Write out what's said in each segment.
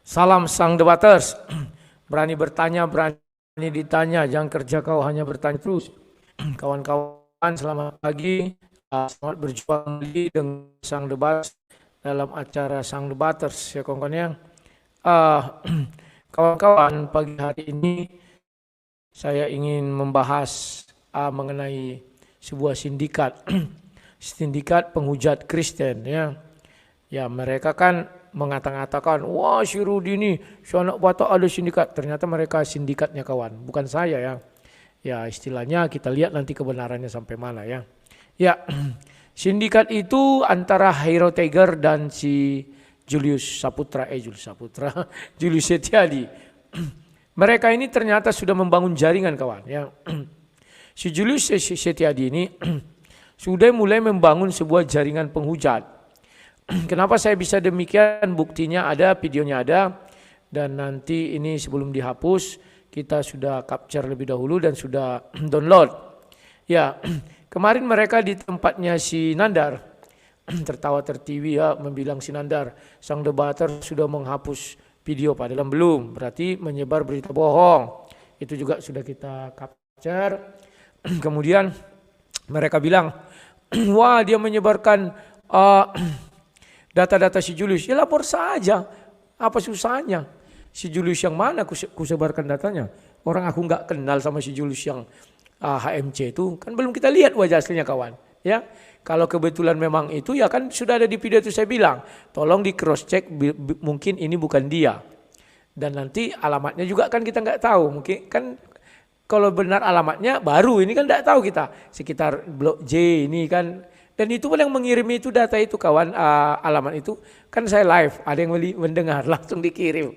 Salam sang debaters. Berani bertanya, berani ditanya. Jangan kerja kau hanya bertanya terus. Kawan-kawan, selamat pagi. Selamat berjuang kembali dengan sang debaters dalam acara sang debaters ya kawan-kawan yang. Kawan-kawan, pagi hari ini saya ingin membahas mengenai sebuah sindikat. Sindikat penghujat Kristen ya. Ya mereka kan mengatakan, wah si Rudi ini, si anak Batak ada sindikat. Ternyata mereka sindikatnya kawan, bukan saya ya. Ya istilahnya kita lihat nanti kebenarannya sampai mana ya. Ya sindikat itu antara Hero Tiger dan si Julius Saputra, Julius Setiadi. Mereka ini ternyata sudah membangun jaringan kawan ya. Si Julius Setiadi ini sudah mulai membangun sebuah jaringan penghujat. Kenapa saya bisa demikian? Buktinya ada, videonya ada. Dan nanti ini sebelum dihapus, kita sudah capture lebih dahulu dan sudah download. Ya, kemarin mereka di tempatnya si Nandar, tertawa tertiwi ya, membilang si Nandar, sang debater sudah menghapus video padahal belum. Berarti menyebar berita bohong. Itu juga sudah kita capture. Kemudian mereka bilang, wah dia menyebarkan data-data si Julius, ya lapor saja. Apa susahnya? Si Julius yang mana ku sebarkan datanya? Orang aku nggak kenal sama si Julius yang HMC itu, kan belum kita lihat wajah aslinya kawan. Ya, kalau kebetulan memang itu ya kan sudah ada di video itu saya bilang, tolong di cross check mungkin ini bukan dia. Dan nanti alamatnya juga kan kita nggak tahu, mungkin kan kalau benar alamatnya baru ini kan nggak tahu kita sekitar blok J ini kan. Dan itu pun yang mengirim itu data itu kawan, alamat itu kan saya live, ada yang mendengar langsung dikirim.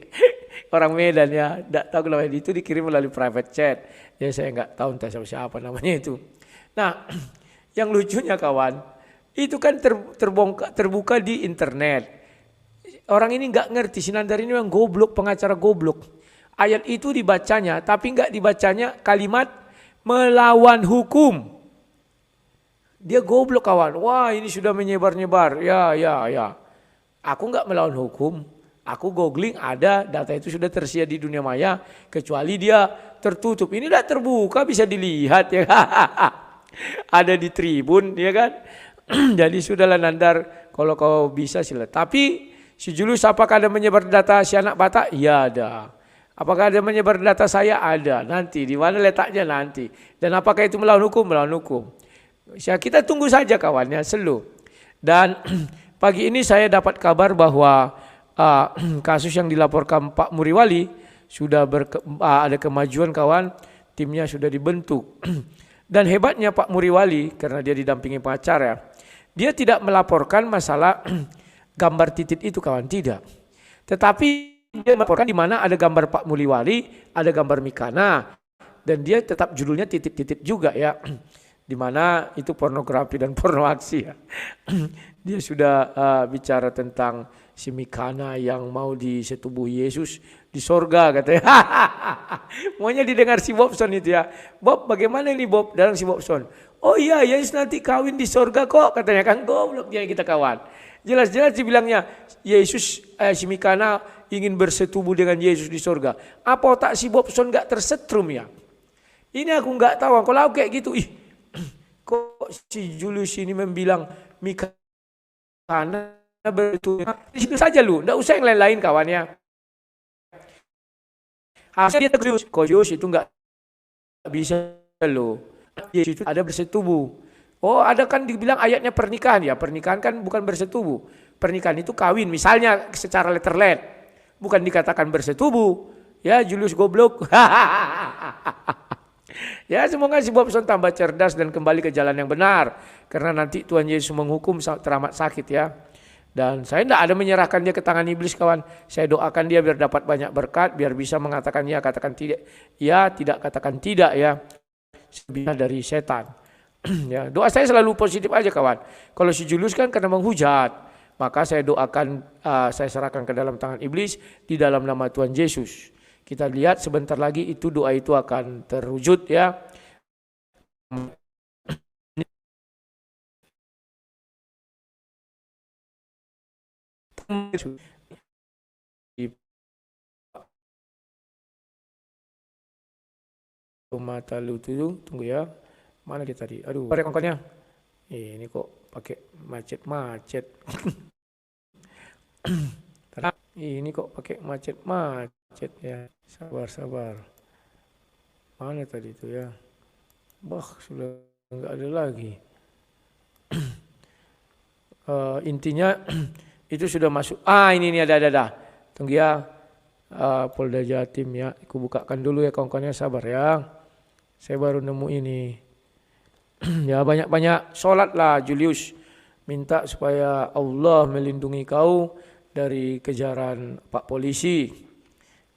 Orang Medan ya, tidak tahu kalau itu dikirim melalui private chat. Ya saya nggak tahu entah siapa namanya itu. Nah, yang lucunya kawan, itu kan terbuka di internet. Orang ini nggak ngerti, Sinandar ini yang goblok, pengacara goblok. Ayat itu dibacanya, tapi nggak dibacanya kalimat melawan hukum. Dia goblok kawan. Wah ini sudah menyebar-nyebar. Ya. Aku nggak melawan hukum. Aku googling ada data itu sudah tersedia di dunia maya. Kecuali dia tertutup. Ini udah terbuka bisa dilihat ya. Ada di Tribun ya kan. Jadi sudahlah Nandar. Kalau kau bisa sila. Tapi si Julius apakah ada menyebar data si anak Batak? Ya ada. Apakah ada menyebar data saya? Ada. Nanti di mana letaknya nanti. Dan apakah itu melawan hukum? Melawan hukum. Ya, kita tunggu saja kawannya, selu. Dan pagi ini saya dapat kabar bahwa kasus yang dilaporkan Pak Muriwali sudah ada kemajuan kawan, timnya sudah dibentuk. Dan hebatnya Pak Muriwali karena dia didampingi pengacara ya, dia tidak melaporkan masalah gambar titik itu kawan, tidak. Tetapi dia melaporkan di mana ada gambar Pak Muriwali, ada gambar Mikana, dan dia tetap judulnya titik-titik juga ya. Di mana itu pornografi dan porno aksi ya. Dia sudah bicara tentang si Mikana yang mau disetubuh Yesus di sorga katanya. Maunya didengar si Bobson itu ya. Bob bagaimana ini Bob dalam si Bobson? Oh iya Yesus nanti kawin di sorga kok katanya kan goblok dia kita kawan. Jelas-jelas dibilangnya Yesus si Mikana ingin bersetubuh dengan Yesus di sorga. Apa otak si Bobson gak tersetrum ya? Ini aku gak tahu kalau aku kayak gitu kok si Julius ini membilang Mikana betul. Di situ saja lu, enggak usah yang lain-lain kawannya. Hasil dia terus, kok Julius itu enggak bisa lo. Yesus itu ada bersetubuh. Oh, ada kan dibilang ayatnya pernikahan ya. Pernikahan kan bukan bersetubuh. Pernikahan itu kawin, misalnya secara letterlet. Bukan dikatakan bersetubuh. Ya, Julius goblok. Ya semoga si Bobson tambah cerdas dan kembali ke jalan yang benar. Karena nanti Tuhan Yesus menghukum teramat sakit ya. Dan saya tidak ada menyerahkan dia ke tangan iblis kawan. Saya doakan dia biar dapat banyak berkat. Biar bisa mengatakan ya, katakan tidak. Ya, tidak katakan tidak ya. Sebina dari setan. Ya, doa saya selalu positif aja kawan. Kalau si Julius kan karena menghujat. Maka saya doakan, saya serahkan ke dalam tangan iblis. Di dalam nama Tuhan Yesus. Kita lihat sebentar lagi itu doa itu akan terwujud ya. Matalu itu, tunggu ya. Mana dia tadi? Aduh, korek ongkotnya. Ini kok pakai macet-macet. Ini kok pakai macet-macet ya. Sabar. Mana tadi itu ya? Sudah enggak ada lagi. Intinya itu sudah masuk. Ini ada. Tunggu ya. Polda Jatim ya. Aku bukakan dulu ya kawan-kawannya, sabar ya. Saya baru nemu ini. Ya banyak-banyak sholatlah Julius. Minta supaya Allah melindungi kau dari kejaran Pak Polisi.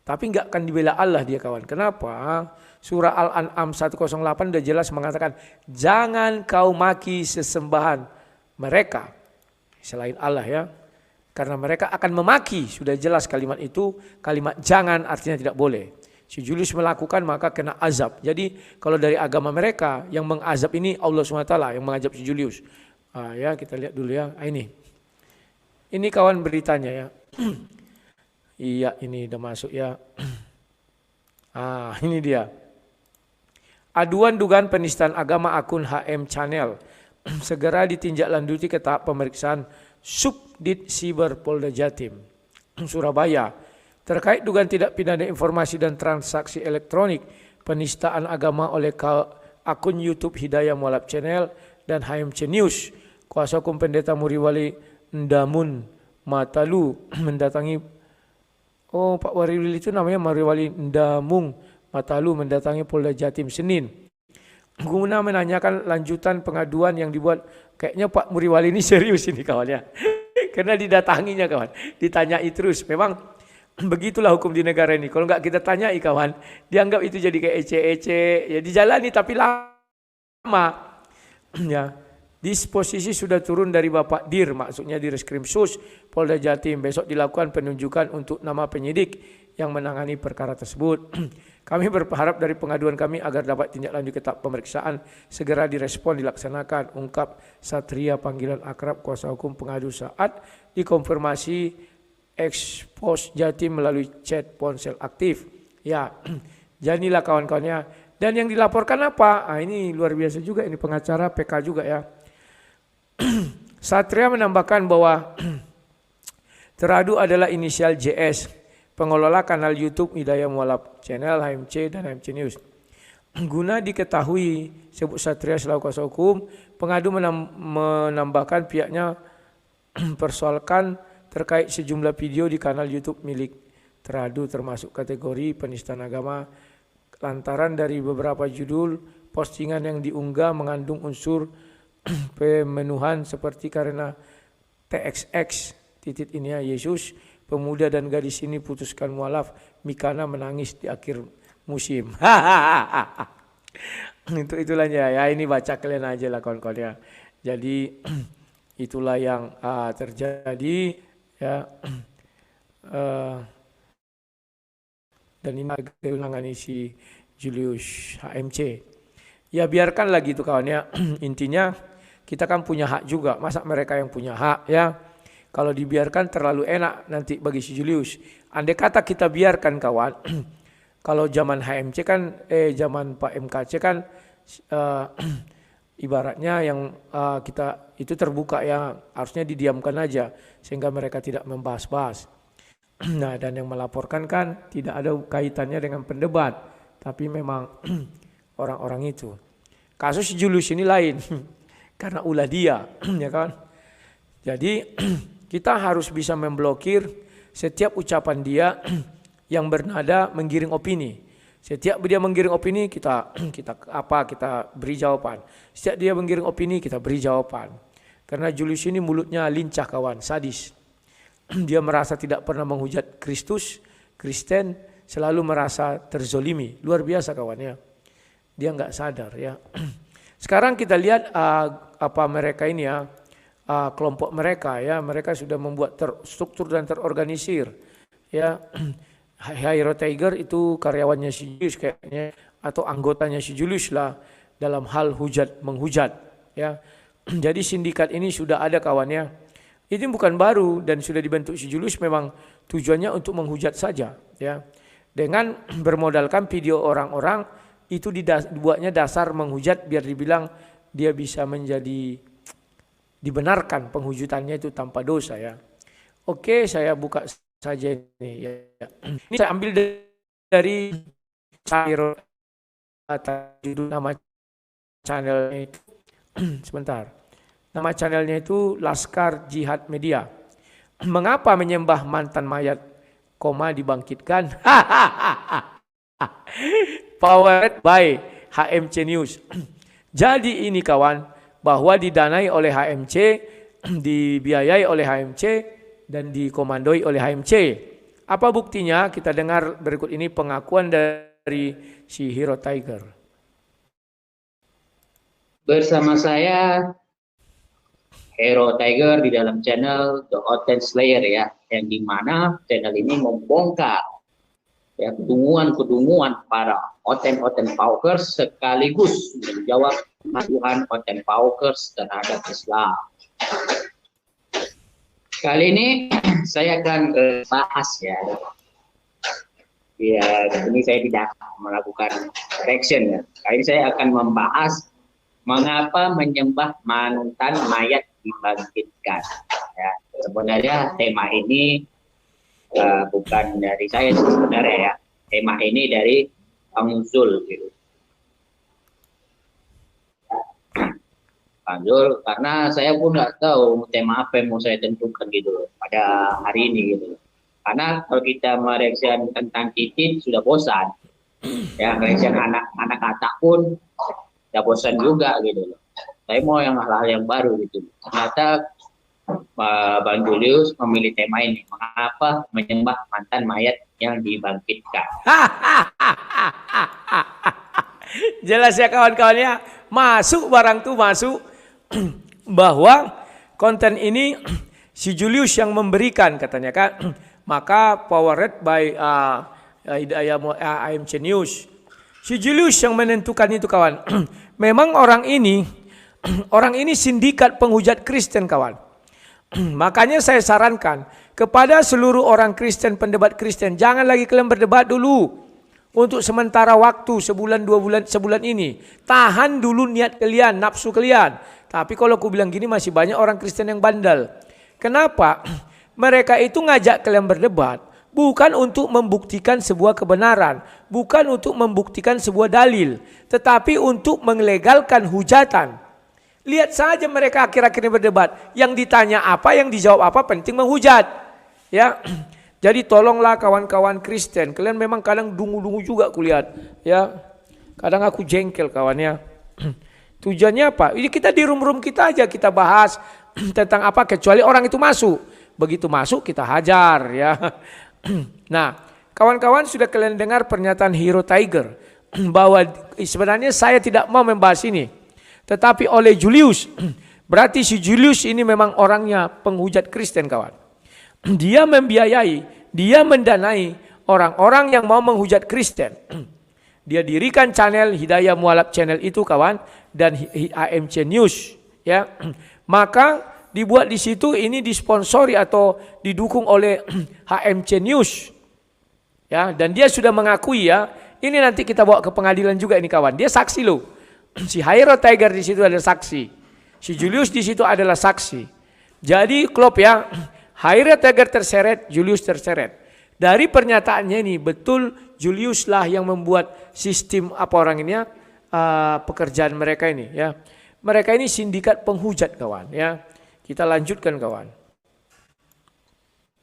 Tapi enggak akan dibela Allah dia kawan. Kenapa? Surah Al-An'am 108 sudah jelas mengatakan, jangan kau maki sesembahan mereka selain Allah ya. Karena mereka akan memaki, sudah jelas kalimat itu, kalimat jangan artinya tidak boleh. Si Julius melakukan maka kena azab. Jadi kalau dari agama mereka yang mengazab ini Allah SWT yang mengazab si Julius. Ya kita lihat dulu ya. Ini kawan beritanya ya. Iya ini udah masuk ya. Ini dia. Aduan dugaan penistaan agama akun HM Channel segera ditindaklanjuti ke tahap pemeriksaan Subdit Siber Polda Jatim Surabaya terkait dugaan tidak pidana informasi dan transaksi elektronik penistaan agama oleh akun YouTube Hidayah Mualaf Channel dan HMC News. Kuasa hukum Pendeta Muriwali Ndamun Matalu mendatangi Pak Wariwili itu namanya Muriwali Ndamung Matalu mendatangi Polda Jatim Senin guna menanyakan lanjutan pengaduan yang dibuat. Kayaknya Pak Muriwali ini serius ini kawannya. Karena didatanginya kawan, ditanyai terus. Memang begitulah hukum di negara ini. Kalau enggak kita tanyai kawan, dianggap itu jadi kayak ece-ece. Ya dijalani tapi lama. Ya. Disposisi sudah turun dari Bapak Dir, maksudnya di Reskrimsus Polda Jatim. Besok dilakukan penunjukan untuk nama penyidik yang menangani perkara tersebut. Kami berharap dari pengaduan kami agar dapat tindak lanjut ke tahap pemeriksaan segera direspon dilaksanakan, ungkap Satria panggilan akrab kuasa hukum pengadu saat dikonfirmasi ekspos Jatim melalui chat ponsel aktif. Ya, jadilah kawan-kawannya. Dan yang dilaporkan apa? Ini luar biasa juga, ini pengacara PK juga ya. Satria menambahkan bahwa teradu adalah inisial JS, pengelola kanal YouTube Hidayah Mualaf Channel, HMC dan HMC News. Guna diketahui, sebut Satria selaku kuasa hukum, pengadu menambahkan pihaknya persoalkan terkait sejumlah video di kanal YouTube milik teradu termasuk kategori penistaan agama lantaran dari beberapa judul postingan yang diunggah mengandung unsur pemenuhan seperti karena TXX titik ini ya Yesus pemuda dan gadis ini putuskan mualaf Mikana menangis di akhir musim. Itulah ya ini baca kalian aja lah kawan-kawan ya. Jadi itulah yang terjadi ya. Dan ini kehilangan isi Julius HMC. Ya biarkanlah gitu kawan ya. Intinya kita kan punya hak juga. Masa mereka yang punya hak ya. Kalau dibiarkan terlalu enak nanti bagi si Julius. Andai kata kita biarkan kawan. Kalau zaman HMC kan, zaman Pak MKC kan ibaratnya yang kita itu terbuka ya. Harusnya didiamkan aja. Sehingga mereka tidak membahas-bahas. Nah dan yang melaporkan kan tidak ada kaitannya dengan pendebat. Tapi memang orang-orang itu. Kasus Julius ini lain. Karena ulah dia, ya kan? Jadi kita harus bisa memblokir setiap ucapan dia yang bernada menggiring opini. Setiap dia menggiring opini kita beri jawaban. Setiap dia menggiring opini kita beri jawaban. Karena Julius ini mulutnya lincah kawan, sadis. Dia merasa tidak pernah menghujat Kristus, Kristen, selalu merasa terzolimi. Luar biasa kawan ya. Dia nggak sadar ya. Sekarang kita lihat apa mereka ini ya, kelompok mereka ya, mereka sudah membuat terstruktur dan terorganisir ya. Hero Tiger itu karyawannya si Julius kayaknya atau anggotanya si Julius lah dalam hal menghujat ya. Jadi sindikat ini sudah ada kawannya. Ini bukan baru dan sudah dibentuk si Julius, memang tujuannya untuk menghujat saja ya. Dengan bermodalkan video orang-orang itu dibuatnya dasar menghujat biar dibilang dia bisa menjadi dibenarkan penghujutannya itu tanpa dosa ya. Oke, saya buka saja ini ya. Ini saya ambil dari judul nama channelnya itu sebentar. Nama channelnya itu Laskar Jihad Media. Mengapa menyembah mantan mayat, dibangkitkan? Powered by HMC News. Jadi ini kawan, bahwa didanai oleh HMC, dibiayai oleh HMC, dan dikomandoi oleh HMC. Apa buktinya? Kita dengar berikut ini pengakuan dari si Hero Tiger. Bersama saya Hero Tiger di dalam channel The Oten Slayer ya, yang dimana channel ini membongkar ya kedunguan para Oten Paukers sekaligus menjawab tuduhan Oten Paukers terhadap Islam. Kali ini saya akan bahas ya. Ya, ini saya tidak melakukan reaction ya. Kali ini saya akan membahas mengapa menyembah mantan mayat dibangkitkan. Ya, sebenarnya tema ini bukan dari saya sebenarnya ya. Tema ini dari Bang Zul gitu. Bang Zul, karena saya pun nggak tahu tema apa yang mau saya tentukan gitu pada hari ini gitu. Karena kalau kita mereaksikan tentang titik sudah bosan. Ya, mereaksikan anak-anak kata pun sudah bosan juga gitu loh. Saya mau yang hal-hal yang baru gitu. Ternyata Bang Julius memilih tema ini. Mengapa menyembah mantan mayat yang dibangkitkan? Jelas ya kawan-kawannya. Masuk barang tuh masuk. Bahwa konten ini si Julius yang memberikan katanya kan. Maka powered by HMC News. Si Julius yang menentukan itu kawan. Memang orang ini sindikat penghujat Kristen kawan. Makanya saya sarankan kepada seluruh orang Kristen, pendebat Kristen, jangan lagi kalian berdebat dulu. Untuk sementara waktu, sebulan, 2 bulan, sebulan ini. Tahan dulu niat kalian, nafsu kalian. Tapi kalau aku bilang gini masih banyak orang Kristen yang bandel. Kenapa? Mereka itu ngajak kalian berdebat. Bukan untuk membuktikan sebuah kebenaran. Bukan untuk membuktikan sebuah dalil. Tetapi untuk melegalkan hujatan. Lihat saja mereka akhir-akhir ini berdebat. Yang ditanya apa, yang dijawab apa, penting menghujat. Ya, jadi tolonglah kawan-kawan Kristen. Kalian memang kadang dungu-dungu juga kulihat. Ya, kadang aku jengkel kawannya. Tujuannya apa? Ini kita di room-room kita aja kita bahas tentang apa. Kecuali orang itu masuk. Begitu masuk kita hajar ya. Nah, kawan-kawan sudah kalian dengar pernyataan Hero Tiger bahwa sebenarnya saya tidak mau membahas ini, tetapi oleh Julius, berarti si Julius ini memang orangnya penghujat Kristen kawan. Dia membiayai, dia mendanai orang-orang yang mau menghujat Kristen. Dia dirikan channel Hidayah Mualaf channel itu kawan dan HMC News ya. Maka dibuat di situ ini disponsori atau didukung oleh HMC News. Ya, dan dia sudah mengakui ya, ini nanti kita bawa ke pengadilan juga ini kawan. Dia saksi loh. Si Hero Tiger di situ ada saksi. Si Julius di situ adalah saksi. Jadi klop ya, Hero Tiger terseret, Julius terseret. Dari pernyataannya ini betul Julius lah yang membuat sistem apa orang ini ya, pekerjaan mereka ini ya. Mereka ini sindikat penghujat kawan ya. Kita lanjutkan kawan.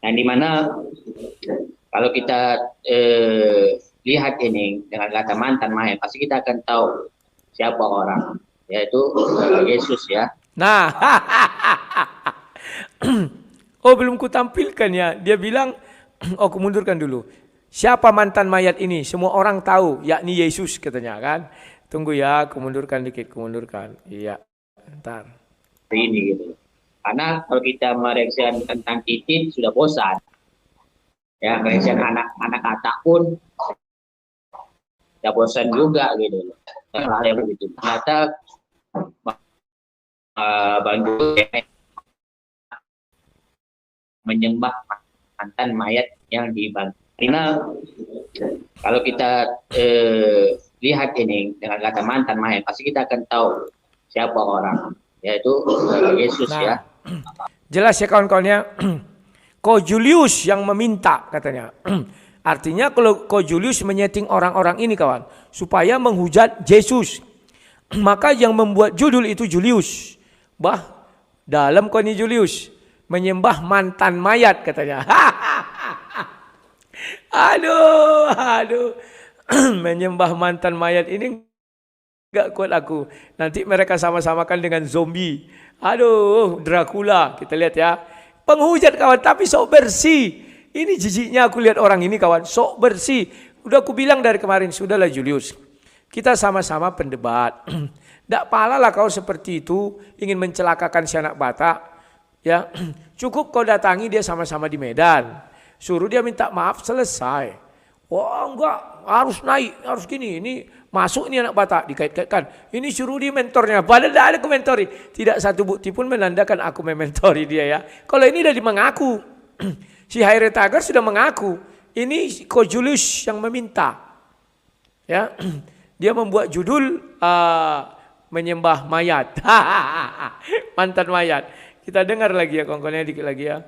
Yang dimana kalau kita lihat ini dengan kata mantan mayat, pasti kita akan tahu siapa orang, yaitu Yesus ya. Nah, oh belum kutampilkan ya. Dia bilang, oh aku mundurkan dulu. Siapa mantan mayat ini? Semua orang tahu, yakni Yesus katanya kan. Tunggu ya, aku mundurkan dikit, kumundurkan. Iya, ntar. Ini gitu. Karena kalau kita mereaksikan tentang titik sudah bosan. Ya, mereaksikan anak-anak kata pun sudah bosan juga gitu. Hal yang begitu. Ternyata Bang Jul menyembah mantan mayat yang dibangkitkan. Karena kalau kita lihat ini dengan kata mantan mayat, pasti kita akan tahu siapa orang, yaitu Yesus ya. Jelas ya kawan-kawannya. Ko Julius yang meminta katanya. Artinya kalau Ko Julius menyeting orang-orang ini kawan, supaya menghujat Yesus. Maka yang membuat judul itu Julius. Dalam Koni Julius menyembah mantan mayat katanya. Aduh. Menyembah mantan mayat ini enggak kuat aku. Nanti mereka sama-samakan dengan zombie. Aduh, Dracula. Kita lihat ya. Penghujat kawan, tapi sok bersih. Ini jijiknya aku lihat orang ini kawan, sok bersih. Udah aku bilang dari kemarin, sudahlah Julius. Kita sama-sama pendebat. Tidak palalah kau seperti itu, ingin mencelakakan si anak Batak. Ya, cukup kau datangi dia sama-sama di Medan. Suruh dia minta maaf, selesai. Wah enggak, harus naik, harus gini. Ini masuk ini anak Batak, dikait-kaitkan. Ini suruh di mentornya, padahal tidak ada komentori. Tidak satu bukti pun menandakan aku mementori dia ya. Kalau ini sudah mengaku. Si Haire Tagar sudah mengaku. Ini Ko Julius yang meminta. Ya, dia membuat judul menyembah mayat. Mantan mayat. Kita dengar lagi ya kawan-kawannya dikit lagi ya.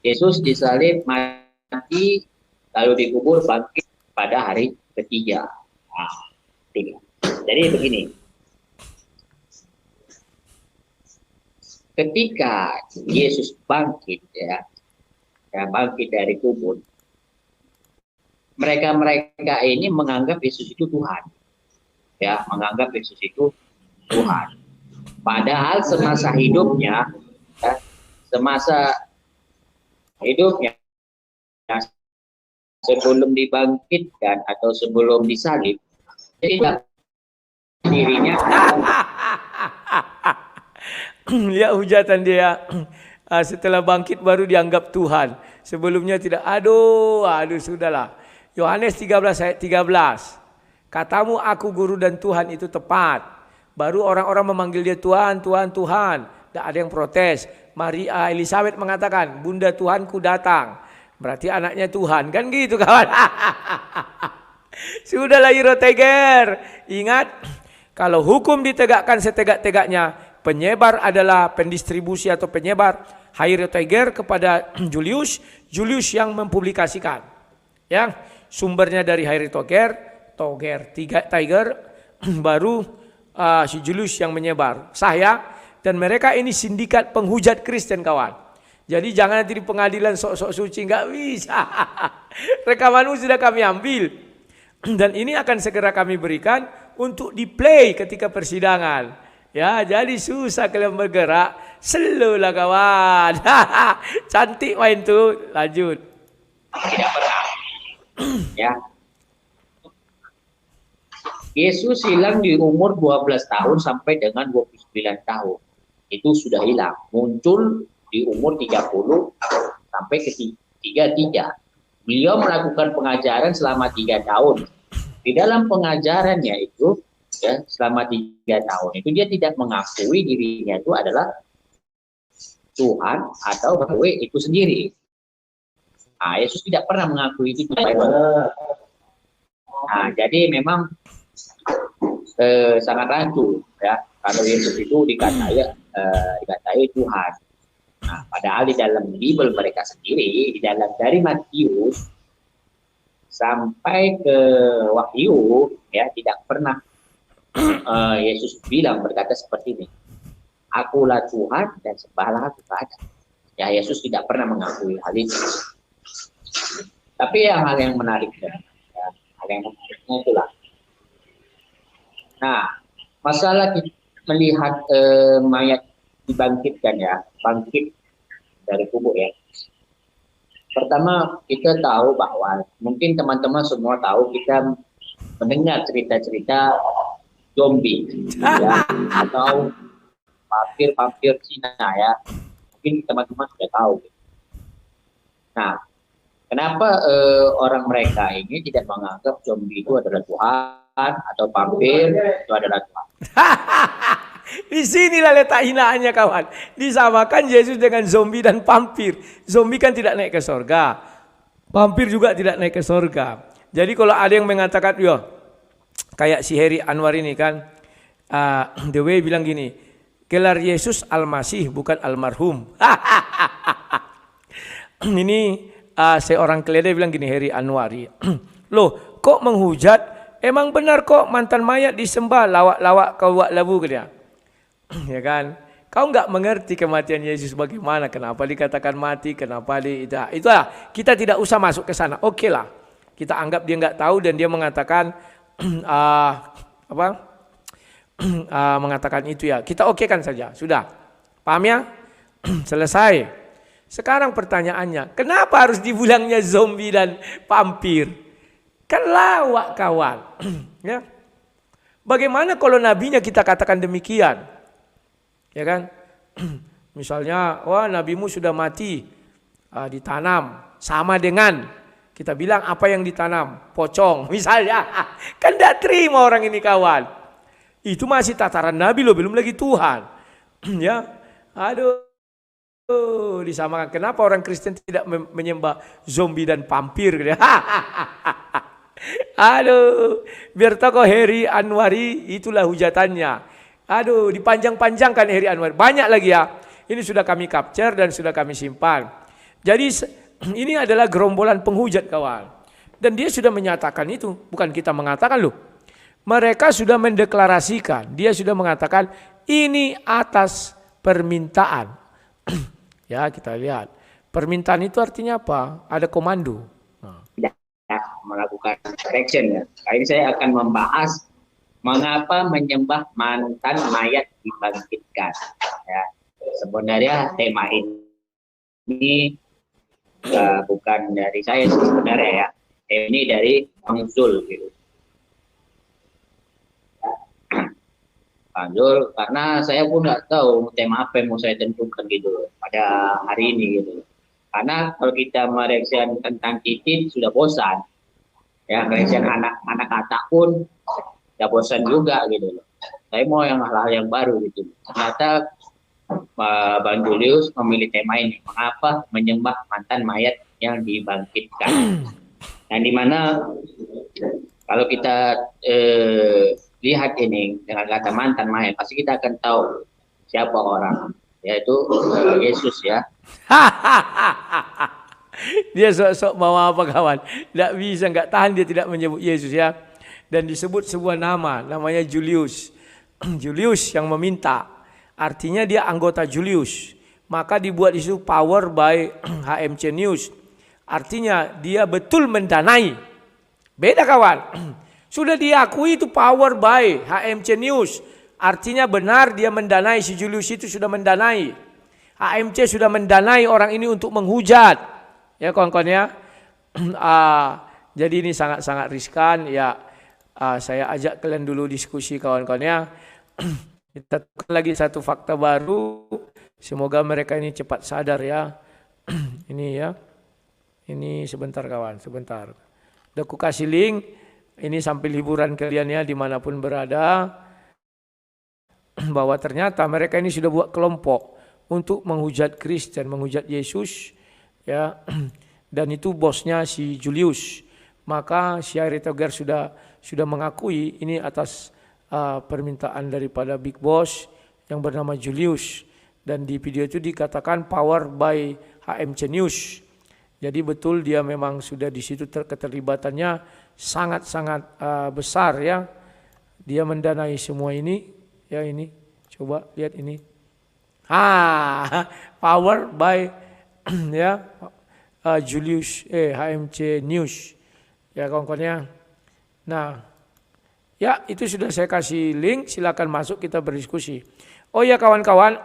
Yesus disalib, mati, lalu dikubur, bangkit pada hari ketiga. Jadi begini. Ketika Yesus bangkit bangkit dari kubur, mereka ini menganggap Yesus itu Tuhan. Ya, menganggap Yesus itu Tuhan. Padahal semasa hidupnya sebelum dibangkitkan atau sebelum disalib, tidak dirinya ya hujatan dia. Setelah bangkit baru dianggap Tuhan. Sebelumnya tidak. Aduh sudahlah. Yohanes 13 ayat 13. Katamu aku guru dan Tuhan itu tepat. Baru orang-orang memanggil dia Tuhan, Tuhan, Tuhan. Tidak ada yang protes. Maria Elizabeth mengatakan, Bunda Tuhanku datang. Berarti anaknya Tuhan. Kan gitu kawan. Sudahlah Iro Teger. Ingat, kalau hukum ditegakkan setegak-tegaknya, penyebar adalah pendistribusi atau penyebar Haire Tager kepada Julius. Julius yang mempublikasikan. Ya, sumbernya dari Haire Tager, baru si Julius yang menyebar. Dan mereka ini sindikat penghujat Kristen kawan. Jadi jangan nanti di pengadilan sok-sok suci, nggak bisa. Rekamanmu sudah kami ambil. Dan ini akan segera kami berikan untuk di play ketika persidangan. Ya, jadi susah kalian bergerak. Slow lah kawan. Cantik main tuh. Lanjut. Tidak pernah. Ya. Yesus hilang di umur 12 tahun sampai dengan 29 tahun. Itu sudah hilang. Muncul di umur 30 sampai ke 33. Beliau melakukan pengajaran selama 3 tahun. Di dalam pengajarannya itu, ya, selama 3 tahun itu dia tidak mengakui dirinya itu adalah Tuhan atau Yahweh itu sendiri. Nah, Yesus tidak pernah mengakui itu. Nah, jadi memang sangat ragu ya kalau Yesus itu dikatai Tuhan. Nah, padahal di dalam Bible mereka sendiri, di dalam dari Matius sampai ke Wahyu, ya tidak pernah Yesus berkata seperti ini. Akulah Tuhan dan sembahlah kepada. Ya, Yesus tidak pernah mengakui hal itu. Tapi hal yang menarik, hal yang menariknya itulah. Nah, masalah melihat mayat dibangkitkan ya, bangkit dari kubur ya. Pertama kita tahu bahwa mungkin teman-teman semua tahu, kita mendengar cerita-cerita zombie ya, atau vampir Cina ya. Mungkin teman-teman sudah tahu. Nah, kenapa orang mereka ini tidak menganggap zombie itu adalah Tuhan atau vampir itu adalah Tuhan? Di sinilah letak hinaannya kawan. Disamakan Yesus dengan zombie dan vampir. Zombie kan tidak naik ke surga. Vampir juga tidak naik ke surga. Jadi kalau ada yang mengatakan, ya Kayak si Heri Anwar ini kan, The Way bilang gini, gelar Yesus Al-Masih bukan almarhum. Ini seorang keledai bilang gini, Heri Anwari. Loh, kok menghujat? Emang benar kok mantan mayat disembah, lawak-lawak kau buat labu ke dia. Ya kan? Kau nggak mengerti kematian Yesus bagaimana, kenapa dikatakan mati, kenapa itulah kita tidak usah masuk ke sana. Oke lah, kita anggap dia nggak tahu dan dia mengatakan mengatakan itu ya. Kita okekan saja, sudah, paham ya? Selesai. Sekarang pertanyaannya, kenapa harus dibilangnya zombie dan vampir? Kan lawak kawan. Ya. Bagaimana kalau nabinya kita katakan demikian? Ya kan? Misalnya, wah nabimu sudah mati, ditanam, sama dengan kita bilang apa yang ditanam, pocong misalnya. Kan tidak terima orang ini kawan. Itu masih tataran nabi loh, belum lagi Tuhan. Ya, aduh, disamakan. Kenapa orang Kristen tidak menyembah zombie dan vampir? Aduh, biar tokoh Heri Anwari itulah hujatannya. Aduh, dipanjang-panjangkan Heri Anwar. Banyak lagi ya. Ini sudah kami capture dan sudah kami simpan. Jadi ini adalah gerombolan penghujat kawan. Dan dia sudah menyatakan itu. Bukan kita mengatakan loh. Mereka sudah mendeklarasikan. Dia sudah mengatakan ini atas permintaan. Ya kita lihat. Permintaan itu artinya apa? Ada komando. Melakukan correction ya. Kali ini saya akan membahas mengapa menyembah mantan mayat dibangkitkan. Ya, sebenarnya tema ini bukan dari saya sebenarnya ya. Tema ini dari Bang Zul gitu. Bang Zul, karena saya pun nggak tahu tema apa yang mau saya tentukan gitu pada hari ini gitu. Karena kalau kita mereaksikan tentang titik sudah bosan. Ya, reaksikan anak-anak kata pun ya bosan juga gitu loh. Saya mau yang hal-hal yang baru gitu. Ternyata Bang Julius memilih tema ini. Mengapa menyembah mantan mayat yang dibangkitkan? Dan dimana kalau kita lihat ini dengan kata mantan mayat, pasti kita akan tahu siapa orang, yaitu Yesus ya. Dia sok-sok bawa apa kawan? Tidak bisa, nggak tahan dia tidak menyebut Yesus ya. Dan disebut sebuah nama, namanya Julius. Julius yang meminta, artinya dia anggota Julius. Maka dibuat isu power by HMC News. Artinya dia betul mendanai. Beda kawan. Sudah diakui itu power by HMC News. Artinya benar dia mendanai, si Julius itu sudah mendanai. HMC sudah mendanai orang ini untuk menghujat. Ya kawan-kawan ya. Jadi ini sangat-sangat riskan ya. Saya ajak kalian dulu diskusi kawan-kawan ya. Kita lagi satu fakta baru. Semoga mereka ini cepat sadar ya. Ini ya. Ini sebentar kawan, sebentar. Udah aku kasih link. Ini sampai liburan kalian ya dimanapun berada. Bahwa ternyata mereka ini sudah buat kelompok untuk menghujat Kristen, menghujat Yesus. Ya, dan itu bosnya si Julius. Maka si Ari Togar sudah mengakui ini atas permintaan daripada Big Boss yang bernama Julius. Dan di video itu dikatakan power by HMC News. Jadi betul dia memang sudah di situ keterlibatannya sangat-sangat besar ya. Dia mendanai semua ini. Ya ini, coba lihat ini. Power by ya Julius HMC News ya kawan-kawannya. Nah ya itu sudah saya kasih link, silakan masuk kita berdiskusi. Oh ya kawan-kawan,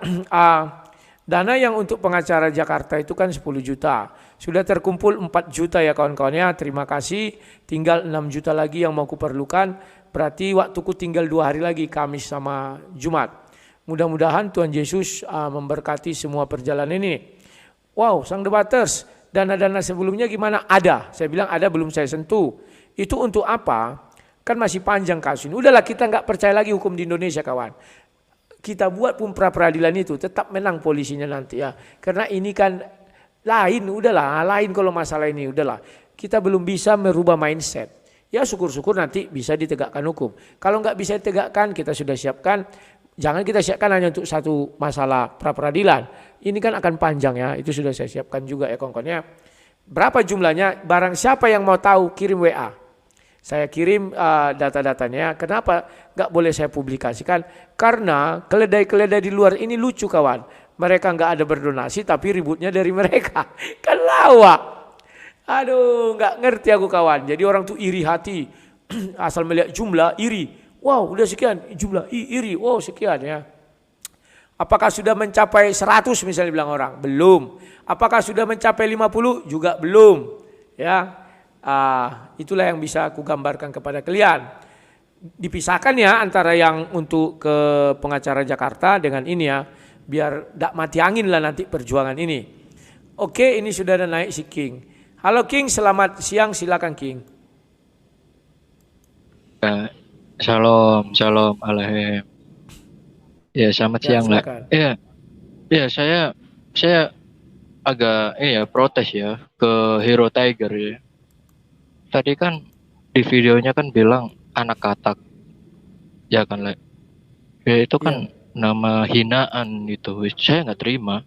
dana yang untuk pengacara Jakarta itu kan 10 juta sudah terkumpul 4 juta ya kawan-kawannya. Terima kasih, tinggal 6 juta lagi yang mau kuperlukan. Berarti waktuku tinggal 2 hari lagi, Kamis sama Jumat. Mudah-mudahan Tuhan Yesus memberkati semua perjalanan ini. Wow, sang debaters, dana-dana sebelumnya gimana? Ada, saya bilang ada, belum saya sentuh. Itu untuk apa? Kan masih panjang kasus ini. Udahlah, kita nggak percaya lagi hukum di Indonesia kawan. Kita buat pun pra-peradilan itu, tetap menang polisinya nanti ya. Karena ini kan lain, udahlah, lain kalau masalah ini, udahlah. Kita belum bisa merubah mindset. ya syukur-syukur nanti bisa ditegakkan hukum. Kalau nggak bisa ditegakkan, kita sudah siapkan. Jangan kita siapkan hanya untuk satu masalah pra peradilan. Ini kan akan panjang ya. Itu sudah saya siapkan juga ya kawan-kawan ya. Berapa jumlahnya? Barang siapa yang mau tahu kirim WA. Saya kirim data-datanya. Kenapa nggak boleh saya publikasikan? Karena keledai-keledai di luar ini lucu kawan. Mereka nggak ada berdonasi tapi ributnya dari mereka. Kan lawak. Aduh, nggak ngerti aku kawan. Jadi orang tuh iri hati. Asal melihat jumlah iri. Wow, udah sekian jumlah iri. Wow, sekian ya. Apakah sudah mencapai 100 misalnya bilang orang? Belum. Apakah sudah mencapai 50? Juga belum. Ya. Itulah yang bisa aku gambarkan kepada kalian. Dipisahkan ya antara yang untuk ke pengacara Jakarta dengan ini ya. Biar tidak mati angin lah nanti perjuangan ini. Oke, ini sudah ada naik si King. Halo King, selamat siang, silakan King. Shalom, shalom, alaikum. Ya, selamat siang lah. Ya, saya agak protes ya ke Hero Tiger ya. Tadi kan di videonya kan bilang anak katak, ya kan lah. Ya itu kan nama hinaan itu, saya nggak terima.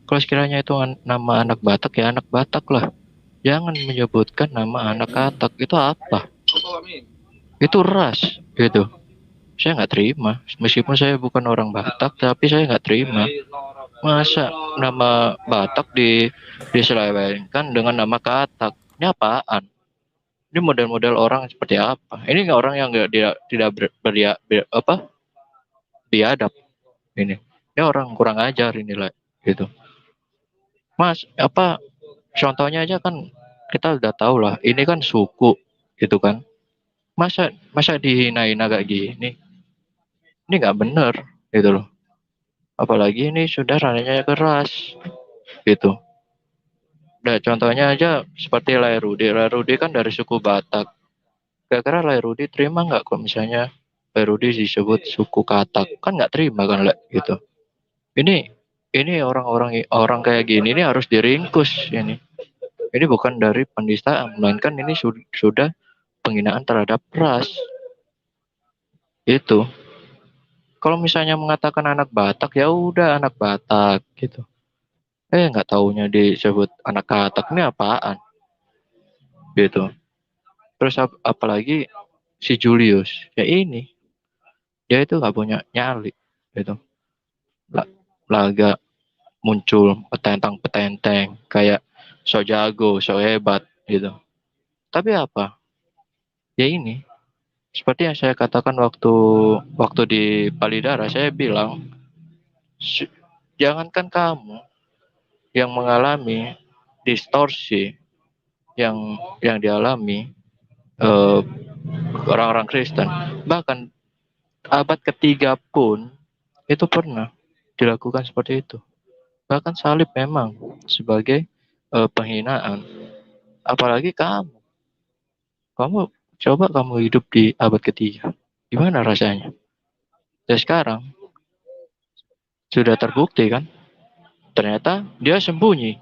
Kalau sekiranya itu nama anak Batak ya anak Batak lah. Jangan menyebutkan nama anak katak, itu apa? Itu ras gitu. Saya nggak terima, meskipun saya bukan orang Batak tapi saya nggak terima. Masa nama Batak diselewengkan dengan nama katak? Ini apaan? Ini model-model orang seperti apa? Ini nggak orang yang tidak biadab. Ini orang kurang ajar inilah gitu. Mas, contohnya aja kan kita udah tahu lah, ini kan suku gitu kan. Masa dihina-hina kayak gini? Ini nggak bener gitu loh. Apalagi ini sudah ranahnya keras gitu. Nah, contohnya aja seperti Lairudi. Lairudi kan dari suku Batak. Kira-kira Lairudi terima nggak kalau misalnya Lairudi disebut suku Katak? Kan nggak terima kan lah gitu. Ini orang kayak gini ini harus diringkus ini. Ini bukan dari penistaan, melainkan ini sudah penghinaan terhadap ras. Itu. Kalau misalnya mengatakan anak Batak, ya udah anak Batak gitu. Nggak taunya disebut anak Katak, ini apaan? Gitu. Terus apalagi si Julius, ya ini. Dia itu nggak punya nyali gitu. Laga muncul petentang-petenteng kayak so jago, so hebat gitu. Tapi apa? Ya ini, seperti yang saya katakan waktu di Palidara, saya bilang, jangankan kamu yang mengalami distorsi yang dialami orang-orang Kristen, bahkan abad ketiga pun itu pernah dilakukan seperti itu. Bahkan salib memang sebagai penghinaan. Apalagi kamu coba kamu hidup di abad ketiga, gimana rasanya? Dan sekarang sudah terbukti kan, ternyata dia sembunyi,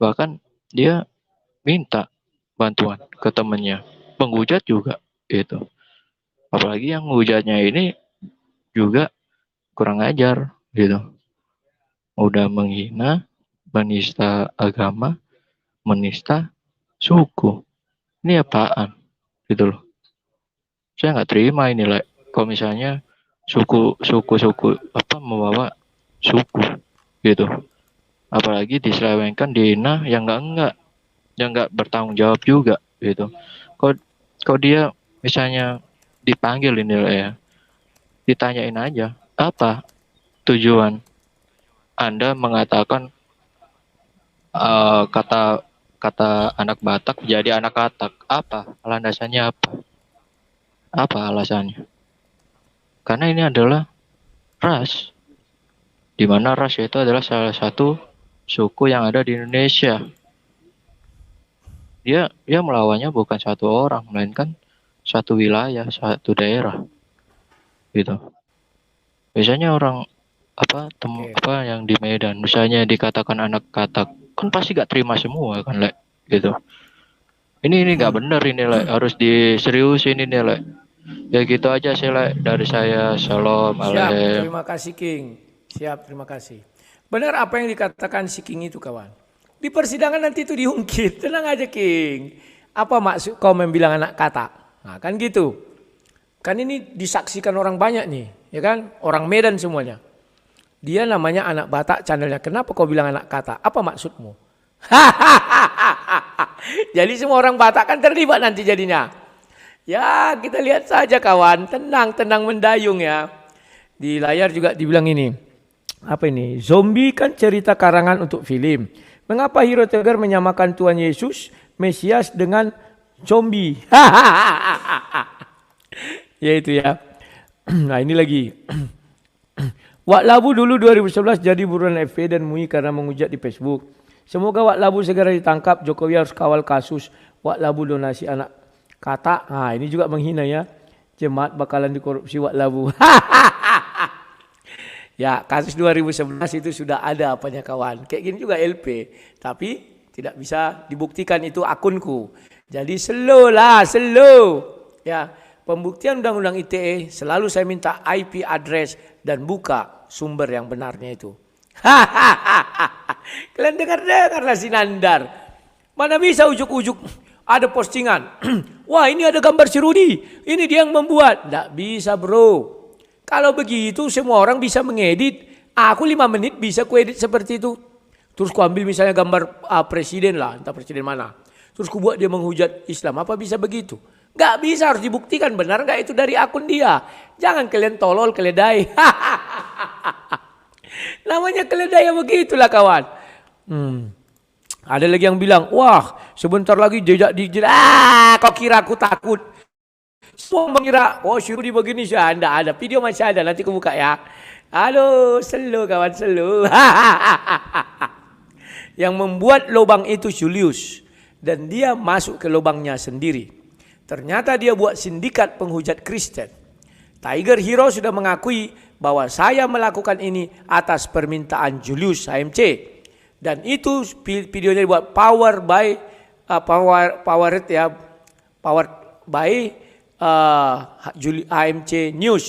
bahkan dia minta bantuan ke temannya, penghujat juga gitu. Apalagi yang menghujatnya ini juga kurang ajar gitu, udah menghina, menista agama, menista suku. Ini apaan gitu loh. Saya nggak terima ini lah kalau misalnya suku membawa suku gitu, apalagi diselewengkan dihina yang nggak bertanggung jawab juga gitu. Kalau dia misalnya dipanggil ini lah ya, ditanyain aja apa tujuan Anda mengatakan kata anak Batak jadi anak Katak, apa landasannya, apa alasannya? Karena ini adalah ras, di mana ras itu adalah salah satu suku yang ada di Indonesia. Dia melawannya bukan satu orang, melainkan satu wilayah, satu daerah, gitu. Biasanya orang yang di Medan, misalnya dikatakan anak Katak, kan pasti gak terima semua kan, gitu. Ini nggak bener ini Le, harus diseriusin ini Le. Ya gitu aja sih Le dari saya. Shalom Siap, Alem. terima kasih King. Siap, terima kasih. Benar apa yang dikatakan si King itu kawan. Di persidangan nanti itu diungkit, tenang aja King. Apa maksud kau membilang anak kata? Nah kan gitu. Kan ini disaksikan orang banyak nih, ya kan? Orang Medan semuanya. Dia namanya anak Batak channelnya. Kenapa kau bilang anak kata? Apa maksudmu? Jadi semua orang Batak kan terlibat nanti jadinya. Ya kita lihat saja kawan, tenang mendayung ya. Di layar juga dibilang ini. Apa ini? Zombie kan cerita karangan untuk film. Mengapa Hero Tegar menyamakan Tuhan Yesus, Mesias dengan zombie? Ya itu ya. Nah ini lagi. Wak Labu dulu 2011 jadi buruan FP dan MUI karena menghujat di Facebook. Semoga Wak Labu segera ditangkap. Jokowi harus kawal kasus Wak Labu donasi anak kata. Nah ini juga menghina ya. Jemaat bakalan dikorupsi Wak Labu. Ya kasus 2011 itu sudah ada apanya kawan. Kayak gini juga LP. Tapi tidak bisa dibuktikan itu akunku. Jadi slow lah, slow. Ya, pembuktian undang-undang ITE selalu saya minta IP address dan buka sumber yang benarnya itu. Kalian dengar-dengarlah si Nandar. Mana bisa ujuk-ujuk ada postingan. Wah ini ada gambar si Rudi. Ini dia yang membuat. Tidak bisa bro. Kalau begitu semua orang bisa mengedit. Aku 5 menit bisa kuedit seperti itu. Terus ku ambil misalnya gambar presiden lah. Entah presiden mana. Terus ku buat dia menghujat Islam. Apa bisa begitu? Gak bisa, harus dibuktikan benar gak itu dari akun dia. Jangan kalian tolol, keledai. Namanya keledai begitulah kawan. Ada lagi yang bilang, wah sebentar lagi jejak digital. Kau kira aku takut? Semua mengira, oh Syurudi begini sih. Anda ada, video masih ada, nanti aku buka ya. Halo, slow kawan, slow. Yang membuat lubang itu Julius. Dan dia masuk ke lubangnya sendiri. Ternyata dia buat sindikat penghujat Kristen. Tiger Hero sudah mengakui bahwa saya melakukan ini atas permintaan Julius HMC. Dan itu videonya dibuat powered by HMC News.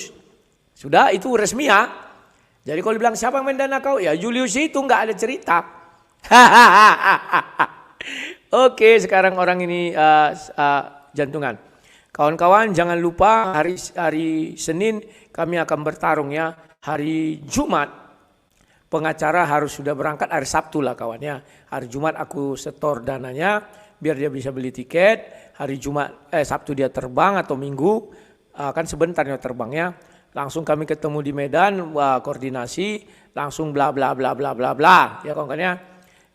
Sudah itu resmi ya. Jadi kalau dibilang siapa yang mendana kau? Ya Julius itu nggak ada cerita. Oke, sekarang orang ini jantungan. Kawan-kawan jangan lupa hari Senin kami akan bertarung ya. Hari Jumat pengacara harus sudah berangkat, hari Sabtu lah kawan ya. Hari Jumat aku setor dananya biar dia bisa beli tiket. Hari Sabtu dia terbang atau Minggu, kan sebentarnya terbangnya. Langsung kami ketemu di Medan, koordinasi, langsung bla bla bla bla bla bla. Ya kawan-kawan ya.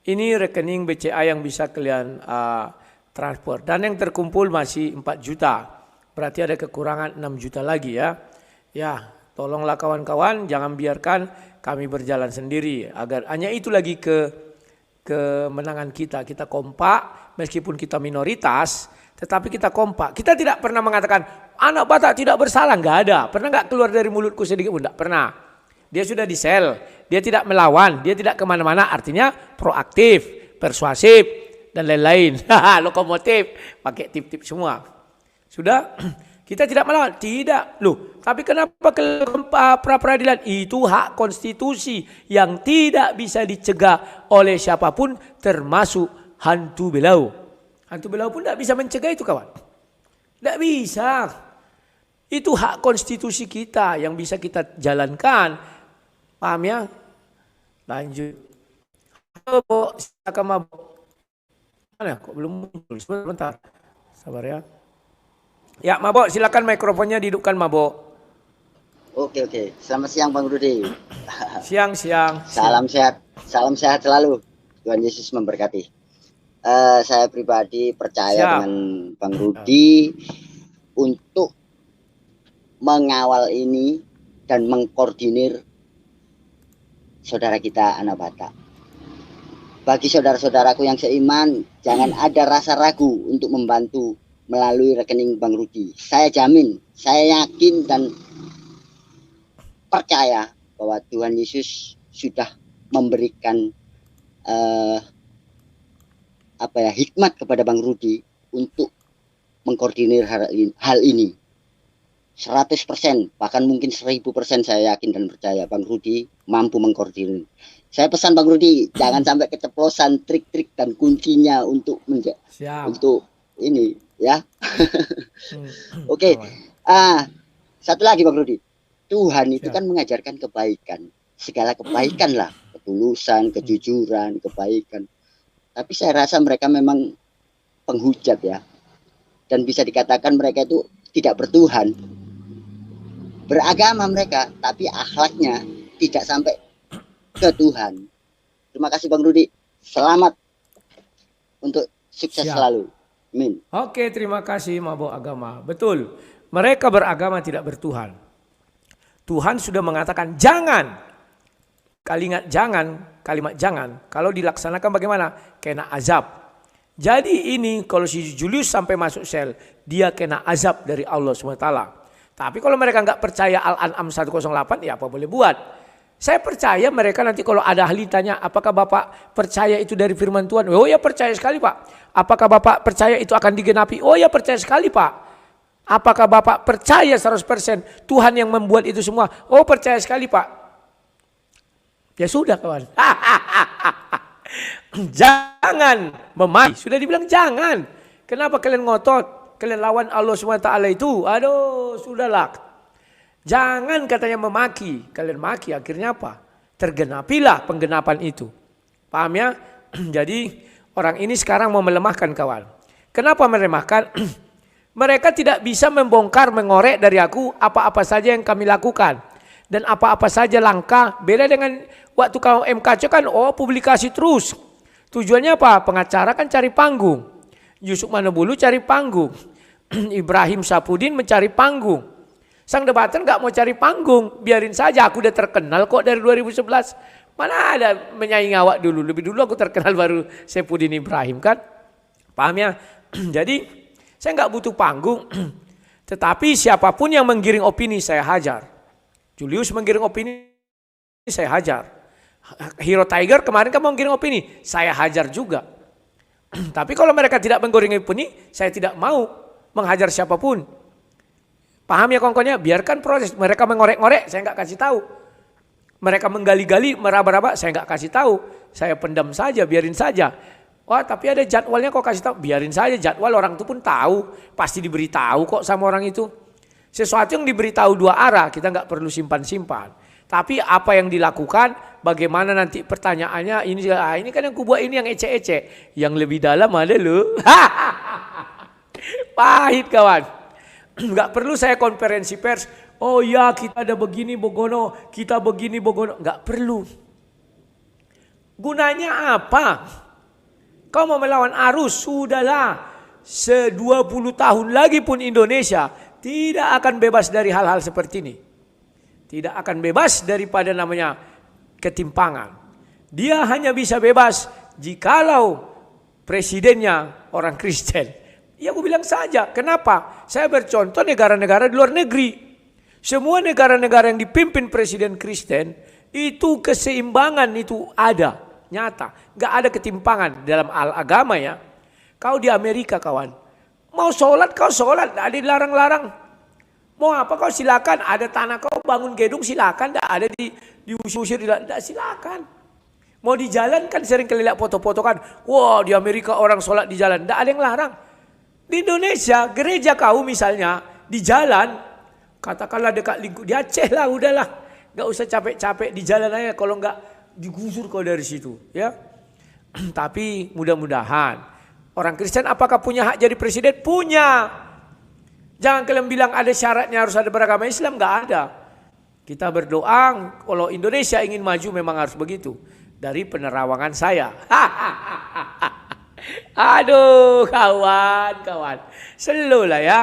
Ini rekening BCA yang bisa kalian transfer. Dan yang terkumpul masih 4 juta. Berarti ada kekurangan 6 juta lagi ya. Ya, tolonglah kawan-kawan jangan biarkan kami berjalan sendiri. Agar hanya itu lagi kemenangan kita. Kita kompak meskipun kita minoritas. Tetapi kita kompak. Kita tidak pernah mengatakan anak Batak tidak bersalah. Enggak ada. Pernah enggak keluar dari mulutku sedikit pun? Enggak pernah. Dia sudah di sel. Dia tidak melawan. Dia tidak kemana-mana. Artinya proaktif, persuasif, dan lain-lain. Lokomotif. Pakai tip-tip semua. Sudah? Kita tidak melawan. Tidak. Loh, tapi kenapa ke pra-peradilan? Itu hak konstitusi yang tidak bisa dicegah oleh siapapun termasuk hantu belau. Hantu belau pun tidak bisa mencegah itu kawan. Tidak bisa. Itu hak konstitusi kita yang bisa kita jalankan. Paham ya? Lanjut. Halo, silakan mabok. Mana kok belum muncul? Sebentar. Sabar ya. Ya, mabok silakan mikrofonnya dihidupkan mabok. Oke. Selamat siang Bang Rudi. Siang. Salam sehat selalu. Tuhan Yesus memberkati. Saya pribadi percaya dengan Bang Rudi untuk mengawal ini dan mengkoordinir saudara kita anak Batak. Bagi saudara-saudaraku yang seiman, jangan ada rasa ragu untuk membantu melalui rekening Bang Rudi. Saya jamin, saya yakin dan percaya bahwa Tuhan Yesus sudah memberikan hikmat kepada Bang Rudi untuk mengkoordinir hal ini. 100%, bahkan mungkin 1000% saya yakin dan percaya Bang Rudi mampu mengkoordinir. Saya pesan Bang Rudi, jangan sampai keceplosan trik-trik dan kuncinya untuk untuk ini ya. Oke. Satu lagi Bang Rudi. Tuhan itu kan mengajarkan kebaikan. Segala kebaikan lah, ketulusan, kejujuran, kebaikan. Tapi saya rasa mereka memang penghujat ya. Dan bisa dikatakan mereka itu tidak bertuhan. Beragama mereka, tapi akhlaknya tidak sampai ke Tuhan. Terima kasih Bang Rudi. Selamat untuk sukses selalu. Amin. Oke, terima kasih mabuk agama. Betul. Mereka beragama tidak bertuhan. Tuhan sudah mengatakan jangan. Kalimat jangan. Kalau dilaksanakan bagaimana? Kena azab. Jadi ini kalau si Julius sampai masuk sel, dia kena azab dari Allah SWT. Tapi kalau mereka nggak percaya Al-An'am 108, ya apa boleh buat. Saya percaya mereka nanti kalau ada ahli tanya, apakah Bapak percaya itu dari firman Tuhan? Oh ya percaya sekali Pak. Apakah Bapak percaya itu akan digenapi? Oh ya percaya sekali Pak. Apakah Bapak percaya 100% Tuhan yang membuat itu semua? Oh percaya sekali Pak. Ya sudah kawan. Jangan memaki. Sudah dibilang jangan. Kenapa kalian ngotot? Kalian lawan Allah SWT itu. Aduh sudahlah. Jangan katanya memaki. Kalian maki akhirnya apa? Tergenapilah penggenapan itu. Paham ya? Jadi orang ini sekarang mau melemahkan kawan. Kenapa melemahkan? Mereka tidak bisa membongkar, mengorek dari aku apa-apa saja yang kami lakukan. Dan apa-apa saja langkah. Beda dengan waktu kau MKC kan, publikasi terus. Tujuannya apa? Pengacara kan cari panggung. Yusuf Manobulu cari panggung. Ibrahim Sapudin mencari panggung. Sang debater nggak mau cari panggung. Biarin saja, aku udah terkenal kok dari 2011. Mana ada menyaingi awak dulu. Lebih dulu aku terkenal baru Sapudin Ibrahim kan. Paham ya? Jadi saya nggak butuh panggung. Tetapi siapapun yang menggiring opini saya hajar. Julius menggiring opini saya hajar. Hero Tiger kemarin kan menggiring opini saya hajar juga. Tapi kalau mereka tidak menggiring opini, saya tidak mau menghajar siapapun. Paham ya kawan-kawannya? Biarkan proses. Mereka mengorek-ngorek, saya nggak kasih tahu. Mereka menggali-gali, meraba-raba, saya nggak kasih tahu. Saya pendam saja, biarin saja. Wah tapi ada jadwalnya kok kasih tahu. Biarin saja jadwal, orang itu pun tahu. Pasti diberitahu kok sama orang itu. Sesuatu yang diberitahu dua arah, kita nggak perlu simpan-simpan. Tapi apa yang dilakukan, bagaimana nanti pertanyaannya, ini kan yang kubuat ini yang ecek-ecek. Yang lebih dalam ada loh. Pahit kawan. Nggak perlu saya konferensi pers. Oh ya kita ada begini Bogono, kita begini Bogono. Nggak perlu. Gunanya apa? Kau mau melawan arus, sudahlah. 20 tahun lagi pun Indonesia tidak akan bebas dari hal-hal seperti ini. Tidak akan bebas daripada namanya ketimpangan. Dia hanya bisa bebas jikalau presidennya orang Kristen. Ya aku bilang saja, kenapa? Saya bercontoh negara-negara di luar negeri. Semua negara-negara yang dipimpin presiden Kristen, itu keseimbangan itu ada, nyata. Gak ada ketimpangan dalam agama ya. Kau di Amerika kawan, mau sholat kau sholat, gak ada dilarang-larang. Mau apa kau silakan, ada tanah kau bangun gedung silakan, gak ada diusir, silakan. Mau di jalan kan sering kali lihat foto-foto kan, wah di Amerika orang sholat di jalan, gak ada yang larang. Di Indonesia, gereja kau misalnya di jalan, katakanlah dekat lingkup, di Aceh lah udahlah. Gak usah capek-capek di jalan aja kalau gak digusur kau dari situ. Ya. Tapi mudah-mudahan, orang Kristen apakah punya hak jadi presiden? Punya. Jangan kalian bilang ada syaratnya harus ada beragama Islam, gak ada. Kita berdoa, kalau Indonesia ingin maju memang harus begitu. Dari penerawangan saya. Aduh kawan, slow lah ya.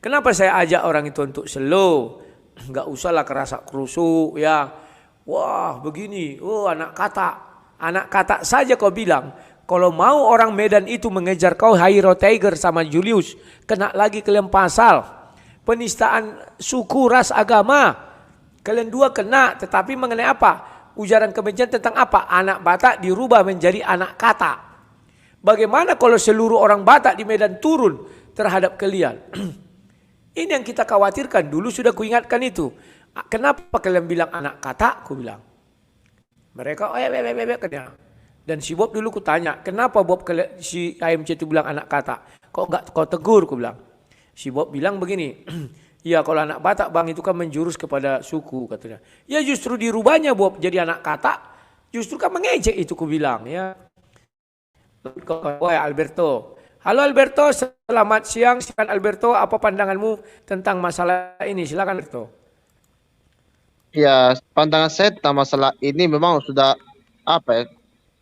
Kenapa saya ajak orang itu untuk slow? Gak usahlah kerasa kerusuk ya. Wah begini, anak kata saja kau bilang. Kalau mau orang Medan itu mengejar kau Hero Tiger sama Julius, kena lagi kalian pasal penistaan suku, ras, agama. Kalian dua kena, tetapi mengenai apa? Ujaran kebencian tentang apa? Anak Batak dirubah menjadi anak kata. Bagaimana kalau seluruh orang Batak di Medan turun terhadap kalian? Ini yang kita khawatirkan. Dulu sudah kuingatkan itu. Kenapa kalian bilang anak kata? Ku bilang. Mereka katanya. Dan si Bob dulu kutanya, kenapa Bob si AMC itu bilang anak kata? Kok enggak kau tegur? Ku bilang. Si Bob bilang begini, ya kalau anak Batak bang itu kan menjurus kepada suku katanya. Ya justru dirubahnya Bob jadi anak kata, justru kan mengejek itu ku bilang ya. Alberto. Halo Alberto, selamat siang. Silakan Alberto, apa pandanganmu tentang masalah ini? Silakan Alberto. Ya, pandangan saya tentang masalah ini memang sudah apa ya?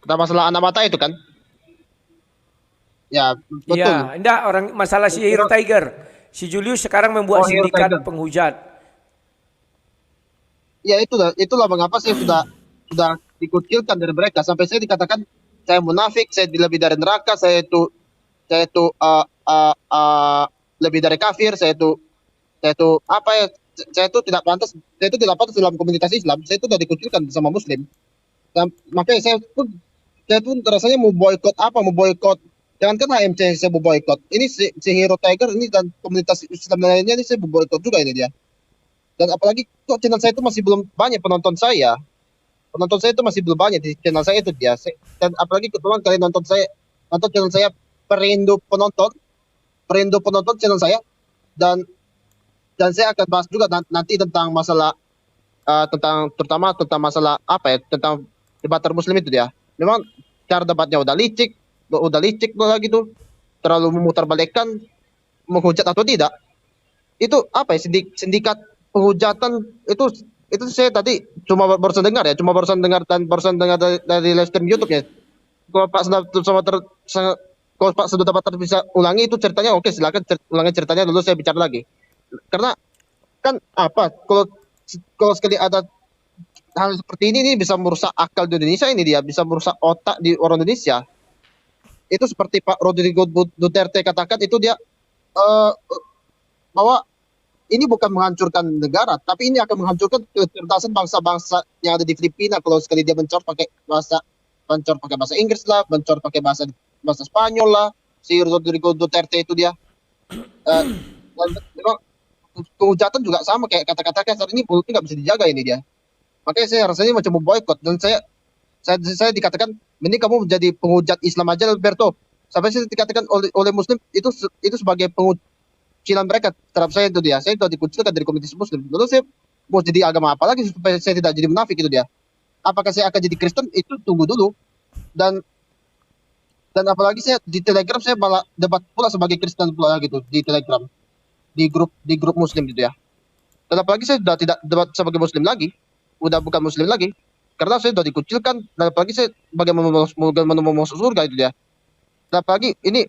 Tentang masalah anak mata itu kan? Ya, betul. Ya, enggak orang masalah si Hero Tiger. Si Julius sekarang membuat Hero sindikat Tiger. penghujat. Ya itulah mengapa saya sudah dikucilkan dari mereka sampai saya dikatakan saya munafik, saya lebih dari neraka, saya itu lebih dari kafir, saya itu apa ya? Saya itu tidak pantas dalam komunitas Islam. Saya itu sudah dikucilkan sama Muslim. Dan makanya saya pun rasanya mau boykot jangankan HMC saya mau boykot. Ini si Hero Tiger ini dan komunitas Islam lainnya ini saya mau boykot juga ini dia. Dan apalagi kok channel saya itu masih belum banyak penonton saya. Penonton saya itu masih belum banyak di channel saya itu dia. Dan apalagi kebetulan kalian nonton channel saya Perindo penonton channel saya dan saya akan bahas juga nanti tentang masalah terutama tentang masalah apa ya, tentang debater Muslim itu dia. Memang cara debatnya udah licik lagi tuh, terlalu memutarbalikkan menghujat atau tidak. Itu apa ya, sindikat penghujatan itu saya tadi cuma barusan dengar dari live stream YouTube ya. Kalau Pak kalau Pak sudah dapat bisa ulangi itu ceritanya, oke silakan ulangi ceritanya dulu saya bicara lagi. Karena kan apa, kalau sekali ada hal seperti ini bisa merusak akal di Indonesia, ini dia bisa merusak otak di orang Indonesia. Itu seperti Pak Rodrigo Duterte katakan itu dia bahwa ini bukan menghancurkan negara, tapi ini akan menghancurkan kecerdasan bangsa-bangsa yang ada di Filipina kalau sekali dia mencor pakai bahasa Inggris lah, mencor pakai bahasa Spanyol lah. Si Rodrigo Duterte itu dia dan memang kehujatan juga sama kayak kata-kata kasar ini, mulutnya nggak bisa dijaga ini dia. Makanya saya rasanya macam memboikot dan saya dikatakan, ini kamu menjadi penghujat Islam aja Alberto. Sampai saya dikatakan oleh Muslim itu sebagai pengucilan mereka terhadap saya itu dia. Saya sudah dikucilkan dari komunitas Muslim. Lalu saya mau jadi agama apa lagi supaya saya tidak jadi munafik itu dia. Apakah saya akan jadi Kristen? Itu tunggu dulu. Dan apalagi saya di Telegram saya malah debat pula sebagai Kristen pula gitu di Telegram. Di grup Muslim gitu ya. Dan apalagi saya sudah tidak debat sebagai Muslim lagi. Udah bukan Muslim lagi. Karena saya sudah dikucilkan. Dan apalagi saya bagaimana mau masuk surga itu dia. Dan apalagi ini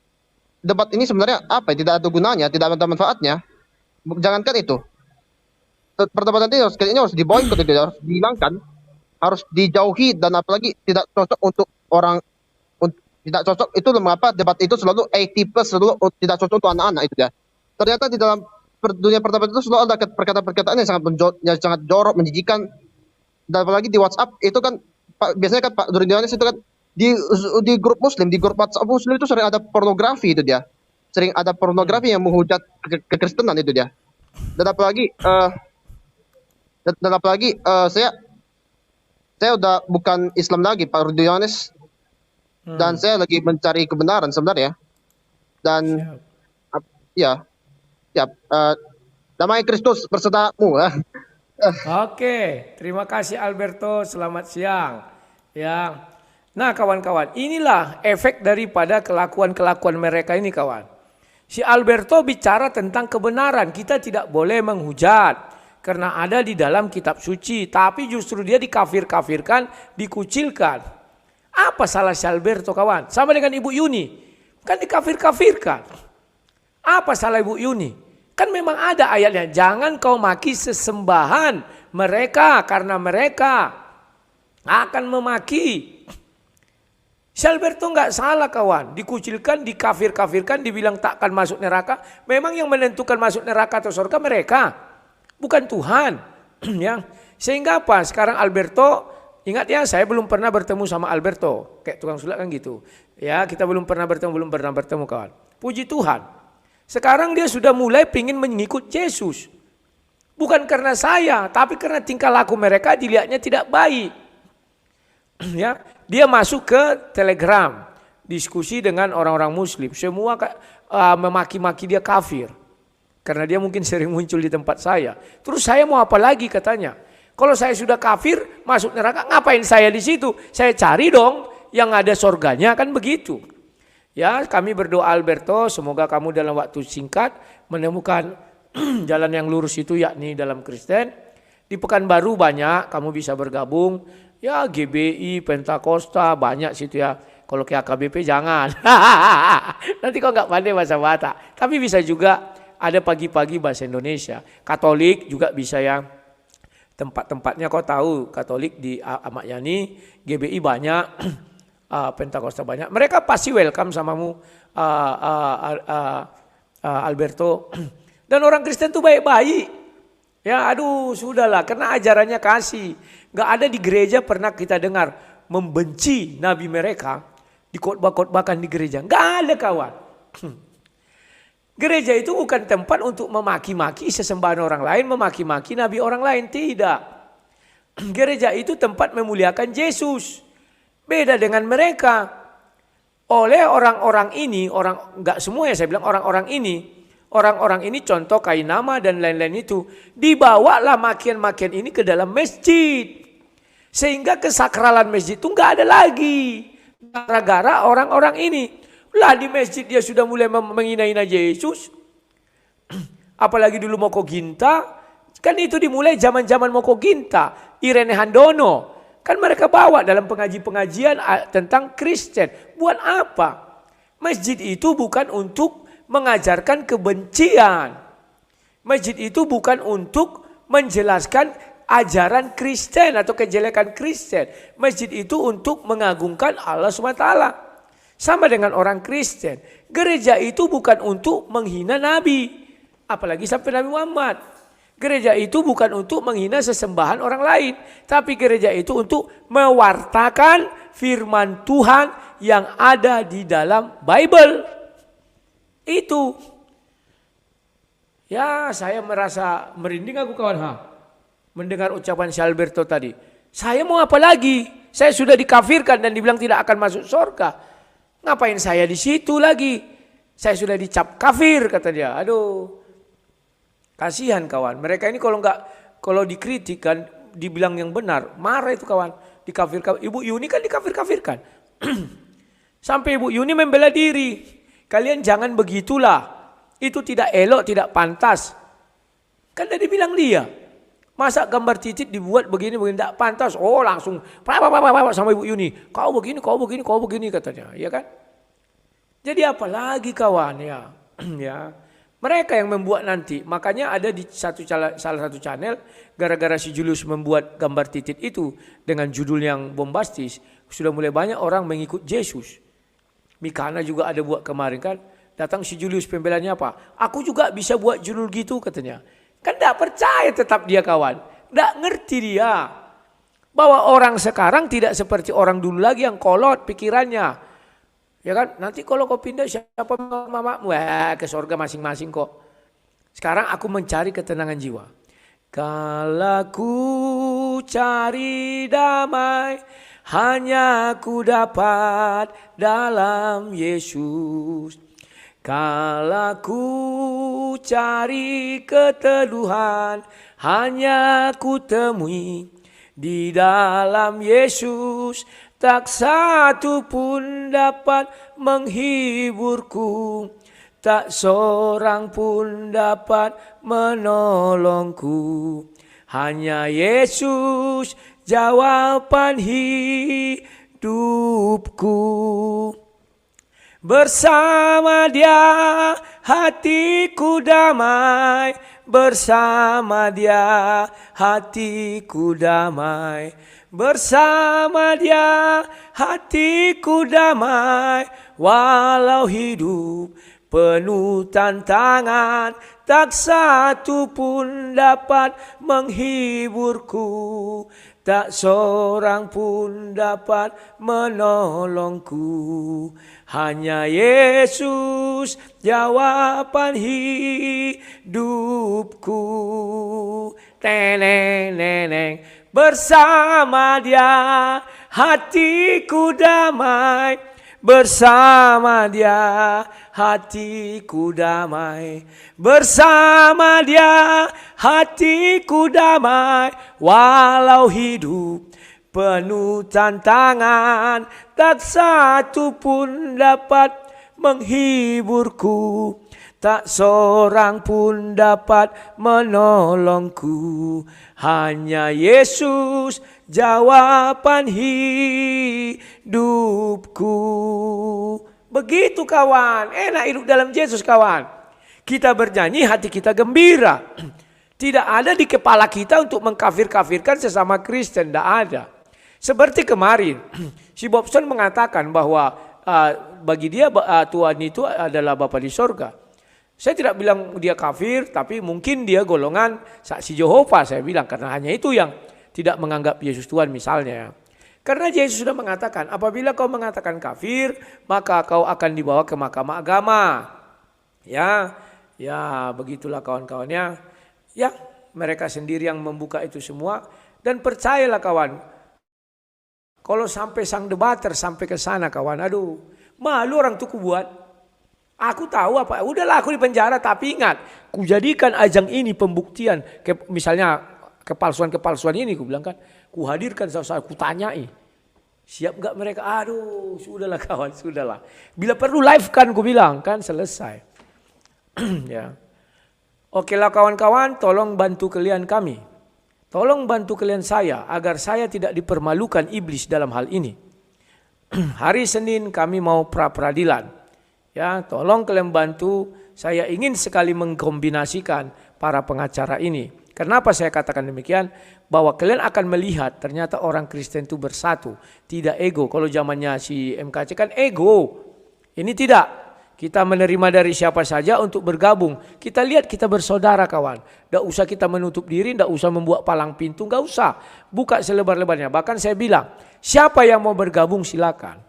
debat ini sebenarnya apa ya? Tidak ada gunanya, tidak ada manfaatnya. Jangankan itu. Perdebatan ini kayaknya harus diboykot itu, harus dihilangkan, harus dijauhi, dan apalagi tidak cocok untuk orang, tidak cocok itu mengapa debat itu selalu 80+ selalu tidak cocok untuk anak-anak itu ya. Ternyata di dalam dunia perdebatan itu selalu ada perkataan-perkataan yang sangat jorok, menjijikan. Dan apalagi di WhatsApp itu kan biasanya kan Pak Durianis itu kan di grup Muslim, di grup WhatsApp Muslim itu sering ada pornografi itu dia. Sering ada pornografi yang menghujat kekristenan itu dia. Dan apalagi saya udah bukan Islam lagi Pak Rudionis, dan saya lagi mencari kebenaran sebenarnya. Dan damai Kristus bersertamu. Oke, terima kasih Alberto, selamat siang. Ya. Nah kawan-kawan, inilah efek daripada kelakuan-kelakuan mereka ini kawan. Si Alberto bicara tentang kebenaran, kita tidak boleh menghujat. Karena ada di dalam kitab suci, tapi justru dia dikafir-kafirkan, dikucilkan. Apa salah si Alberto kawan? Sama dengan Ibu Yuni, kan dikafir-kafirkan. Apa salah Ibu Yuni? Kan memang ada ayatnya, jangan kau maki sesembahan mereka karena mereka akan memaki. Si Alberto enggak salah kawan, dikucilkan, dikafir-kafirkan, dibilang takkan masuk neraka. Memang yang menentukan masuk neraka atau surga mereka, bukan Tuhan. Ya, sehingga apa? Sekarang Alberto Ingat ya, saya belum pernah bertemu sama Alberto. Kayak tukang sulap kan gitu. Ya, kita belum pernah bertemu kawan. Puji Tuhan. Sekarang dia sudah mulai pingin mengikut Yesus. Bukan karena saya, tapi karena tingkah laku mereka dilihatnya tidak baik. Ya, dia masuk ke Telegram, diskusi dengan orang-orang Muslim. Semua memaki-maki dia kafir. Karena dia mungkin sering muncul di tempat saya. Terus saya mau apa lagi katanya? Kalau saya sudah kafir, masuk neraka, ngapain saya di situ? Saya cari dong yang ada sorganya, kan begitu. Ya, kami berdoa Alberto, semoga kamu dalam waktu singkat menemukan jalan yang lurus itu, yakni dalam Kristen. Di Pekanbaru banyak, kamu bisa bergabung. Ya, GBI, Pentakosta, banyak situ ya. Kalau ke AKBP jangan. Nanti kok nggak pandai bahasa Batak. Tapi bisa juga ada pagi-pagi bahasa Indonesia. Katolik juga bisa ya. Tempat-tempatnya kau tahu, Katolik di Ahmad Yani, GBI banyak, Pentakosta banyak. Mereka pasti welcome samamu, Alberto. Dan orang Kristen tuh baik-baik. Ya aduh sudahlah, karena ajarannya kasih. Gak ada di gereja pernah kita dengar membenci nabi mereka, dikhotbah-khotbahkan di gereja. Gak ada kawan. Gereja itu bukan tempat untuk memaki-maki sesembahan orang lain, memaki-maki nabi orang lain. Tidak. Gereja itu tempat memuliakan Yesus. Beda dengan mereka. Oleh orang-orang ini, enggak semua ya saya bilang orang-orang ini contoh Kainama dan lain-lain itu. Dibawalah makian-makian ini ke dalam masjid. Sehingga kesakralan masjid itu enggak ada lagi. Gara-gara orang-orang ini. Lah di masjid dia sudah mulai menghina-hina Yesus. Apalagi dulu Moko Ginta. Kan itu dimulai zaman-zaman Moko Ginta. Irene Handono. Kan mereka bawa dalam pengajian tentang Kristen. Buat apa? Masjid itu bukan untuk mengajarkan kebencian. Masjid itu bukan untuk menjelaskan ajaran Kristen atau kejelekan Kristen. Masjid itu untuk mengagungkan Allah SWT. Sama dengan orang Kristen. Gereja itu bukan untuk menghina Nabi. Apalagi sampai Nabi Muhammad. Gereja itu bukan untuk menghina sesembahan orang lain. Tapi gereja itu untuk mewartakan firman Tuhan yang ada di dalam Bible. Itu. Ya saya merasa merinding aku kawan. Mendengar ucapan si Alberto tadi. Saya mau apa lagi? Saya sudah dikafirkan dan dibilang tidak akan masuk surga. Ngapain saya di situ lagi? Saya sudah dicap kafir kata dia. Aduh. Kasihan kawan. Mereka ini kalau dikritik kan dibilang yang benar, marah itu kawan. Dikafirkan. Ibu Yuni kan dikafir-kafirkan. Sampai Ibu Yuni membela diri. Kalian jangan begitulah. Itu tidak elok, tidak pantas. Kan tadi bilang dia. Masa gambar titik dibuat begini tidak pantas. Oh langsung sama Ibu Yuni. Kau begini katanya. Ya kan? Jadi apalagi kawan ya. Ya. Mereka yang membuat nanti. Makanya ada di salah satu channel. Gara-gara si Julius membuat gambar titik itu. Dengan judul yang bombastis. Sudah mulai banyak orang mengikut Yesus. Mikana juga ada buat kemarin kan. Datang si Julius pembelanya apa? Aku juga bisa buat judul gitu katanya. Kan tidak percaya tetap dia kawan. Tidak ngerti dia. Bahwa orang sekarang tidak seperti orang dulu lagi yang kolot pikirannya. Ya kan? Nanti kalau kau pindah siapa mamamu? Ke surga masing-masing kok. Sekarang aku mencari ketenangan jiwa. Kalau ku cari damai, hanya ku dapat dalam Yesus. Kalau ku cari keteduhan, hanya ku temui di dalam Yesus. Tak satu pun dapat menghiburku, tak seorang pun dapat menolongku. Hanya Yesus jawaban hidupku. Bersama dia hatiku damai, bersama dia hatiku damai, bersama dia hatiku damai, walau hidup penuh tantangan, tak satu pun dapat menghiburku, tak seorang pun dapat menolongku. Hanya Yesus jawaban hidupku. Teneng, neneng, bersama Dia hatiku damai. Bersama Dia hatiku damai. Bersama Dia hatiku damai. Walau hidup penuh tantangan, tak satu pun dapat menghiburku, tak seorang pun dapat menolongku. Hanya Yesus jawaban hidupku. Begitu kawan, enak hidup dalam Yesus kawan. Kita bernyanyi, hati kita gembira. Tidak ada di kepala kita untuk mengkafir-kafirkan sesama Kristen, tidak ada. Seperti kemarin, si Bobson mengatakan bahwa bagi dia Tuhan itu adalah Bapa di sorga. Saya tidak bilang dia kafir, tapi mungkin dia golongan saksi Yehova, saya bilang. Karena hanya itu yang tidak menganggap Yesus Tuhan misalnya. Karena Yesus sudah mengatakan, apabila kau mengatakan kafir, maka kau akan dibawa ke mahkamah agama. Ya begitulah kawan-kawannya. Ya, mereka sendiri yang membuka itu semua. Dan percayalah kawan, kalau sampai sang debater sampai ke sana kawan, aduh, malu orang tuh kubuat. Aku tahu apa, udahlah aku di penjara, tapi ingat, kujadikan ajang ini pembuktian. Misalnya kepalsuan-kepalsuan ini, ku bilang kan, kuhadirkan saudara, ku tanyai. Siap gak mereka? Aduh, sudahlah kawan, sudahlah. Bila perlu live kan, ku bilang kan, selesai. Ya. Oke lah kawan-kawan, tolong bantu kalian kami. Tolong bantu kalian saya agar saya tidak dipermalukan iblis dalam hal ini. Hari Senin kami mau pra-peradilan. Ya, tolong kalian bantu. Saya ingin sekali mengkombinasikan para pengacara ini. Kenapa saya katakan demikian? Bahwa kalian akan melihat ternyata orang Kristen itu bersatu, tidak ego. Kalau zamannya si MKC kan ego. Ini tidak. Kita menerima dari siapa saja untuk bergabung. Kita lihat kita bersaudara kawan. Tidak usah kita menutup diri, tidak usah membuat palang pintu, nggak usah. Buka selebar-lebarnya. Bahkan saya bilang, siapa yang mau bergabung silakan.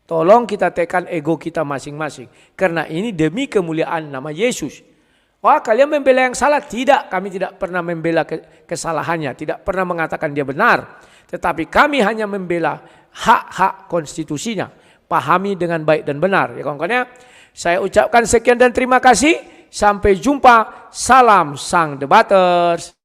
Tolong kita tekan ego kita masing-masing. Karena ini demi kemuliaan nama Yesus. Wah, kalian membela yang salah? Tidak, kami tidak pernah membela kesalahannya. Tidak pernah mengatakan dia benar. Tetapi kami hanya membela hak-hak konstitusinya. Pahami dengan baik dan benar. Ya kawan-kawannya. Saya ucapkan sekian dan terima kasih. Sampai jumpa. Salam sang debaters.